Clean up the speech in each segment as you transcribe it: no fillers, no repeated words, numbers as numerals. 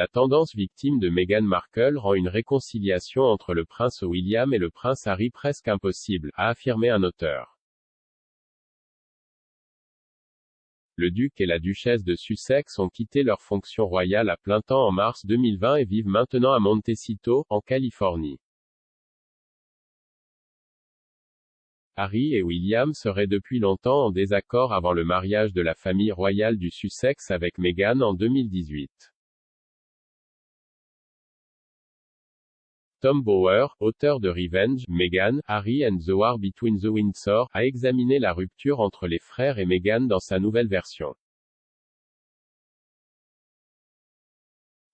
La tendance victime de Meghan Markle rend une réconciliation entre le prince William et le prince Harry presque impossible, a affirmé un auteur. Le duc et la duchesse de Sussex ont quitté leur fonction royale à plein temps en mars 2020 et vivent maintenant à Montecito, en Californie. Harry et William seraient depuis longtemps en désaccord avant le mariage de la famille royale du Sussex avec Meghan en 2018. Tom Bower, auteur de Revenge, Meghan, Harry and the War Between the Windsor, a examiné la rupture entre les frères et Meghan dans sa nouvelle version.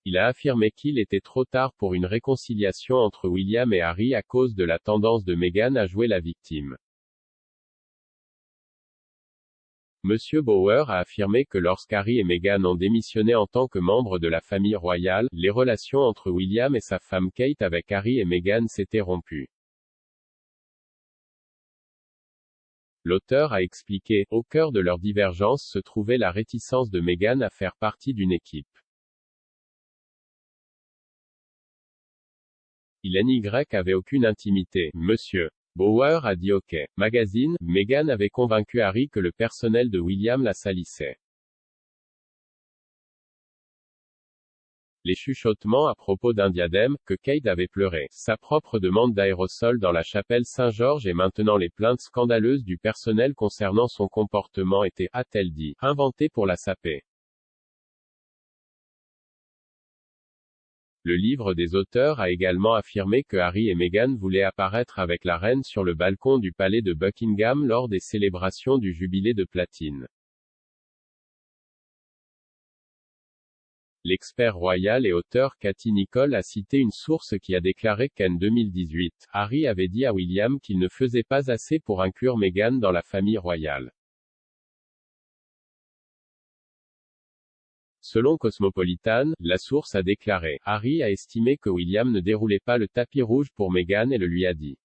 Il a affirmé qu'il était trop tard pour une réconciliation entre William et Harry à cause de la tendance de Meghan à jouer la victime. Monsieur Bower a affirmé que lorsqu'Harry et Meghan ont démissionné en tant que membres de la famille royale, les relations entre William et sa femme Kate avec Harry et Meghan s'étaient rompues. L'auteur a expliqué, au cœur de leur divergence se trouvait la réticence de Meghan à faire partie d'une équipe. Il n'y avait aucune intimité, monsieur Bower a dit OK Magazine. Meghan avait convaincu Harry que le personnel de William la salissait. Les chuchotements à propos d'un diadème, que Kate avait pleuré, sa propre demande d'aérosol dans la chapelle Saint-Georges et maintenant les plaintes scandaleuses du personnel concernant son comportement étaient, a-t-elle dit, inventées pour la saper. Le livre des auteurs a également affirmé que Harry et Meghan voulaient apparaître avec la reine sur le balcon du palais de Buckingham lors des célébrations du jubilé de platine. L'expert royal et auteur Katie Nicholl a cité une source qui a déclaré qu'en 2018, Harry avait dit à William qu'il ne faisait pas assez pour inclure Meghan dans la famille royale. Selon Cosmopolitan, la source a déclaré, Harry a estimé que William ne déroulait pas le tapis rouge pour Meghan et le lui a dit.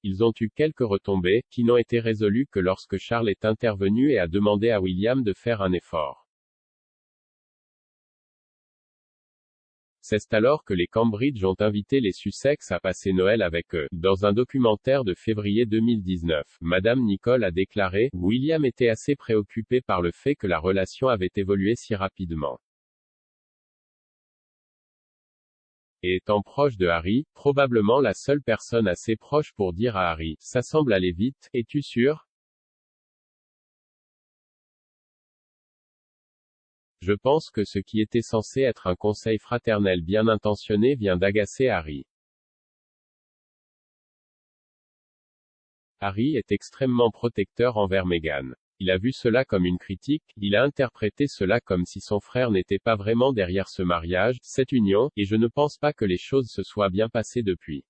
Ils ont eu quelques retombées, qui n'ont été résolues que lorsque Charles est intervenu et a demandé à William de faire un effort. C'est alors que les Cambridge ont invité les Sussex à passer Noël avec eux. Dans un documentaire de février 2019, Madame Nicholl a déclaré, William était assez préoccupé par le fait que la relation avait évolué si rapidement. Et étant proche de Harry, probablement la seule personne assez proche pour dire à Harry, ça semble aller vite, es-tu sûr? Je pense que ce qui était censé être un conseil fraternel bien intentionné vient d'agacer Harry. Harry est extrêmement protecteur envers Meghan. Il a vu cela comme une critique, il a interprété cela comme si son frère n'était pas vraiment derrière ce mariage, cette union, et je ne pense pas que les choses se soient bien passées depuis.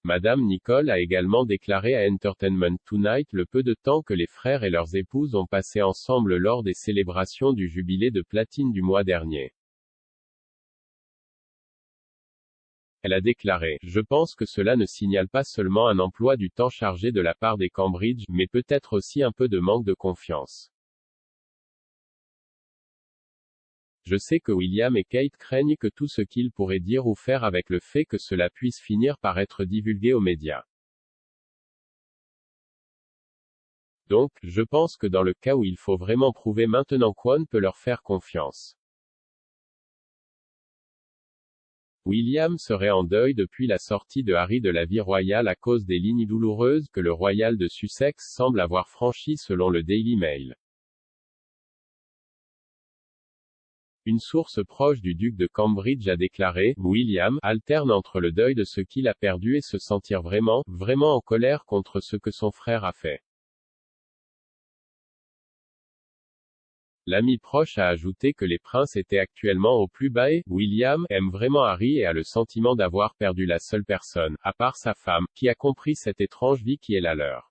Madame Nicholl a également déclaré à Entertainment Tonight le peu de temps que les frères et leurs épouses ont passé ensemble lors des célébrations du jubilé de platine du mois dernier. Elle a déclaré, je pense que cela ne signale pas seulement un emploi du temps chargé de la part des Cambridge, mais peut-être aussi un peu de manque de confiance. Je sais que William et Kate craignent que tout ce qu'ils pourraient dire ou faire avec le fait que cela puisse finir par être divulgué aux médias. Donc, je pense que dans le cas où il faut vraiment prouver maintenant qu'on peut leur faire confiance. William serait en deuil depuis la sortie de Harry de la vie royale à cause des lignes douloureuses que le royal de Sussex semble avoir franchies selon le Daily Mail. Une source proche du duc de Cambridge a déclaré, William alterne entre le deuil de ce qu'il a perdu et se sentir vraiment en colère contre ce que son frère a fait. L'ami proche a ajouté que les princes étaient actuellement au plus bas et William aime vraiment Harry et a le sentiment d'avoir perdu la seule personne, à part sa femme, qui a compris cette étrange vie qui est la leur.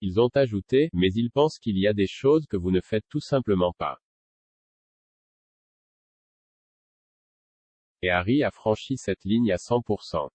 Ils ont ajouté, mais il pense qu'il y a des choses que vous ne faites tout simplement pas. Et Harry a franchi cette ligne à 100%.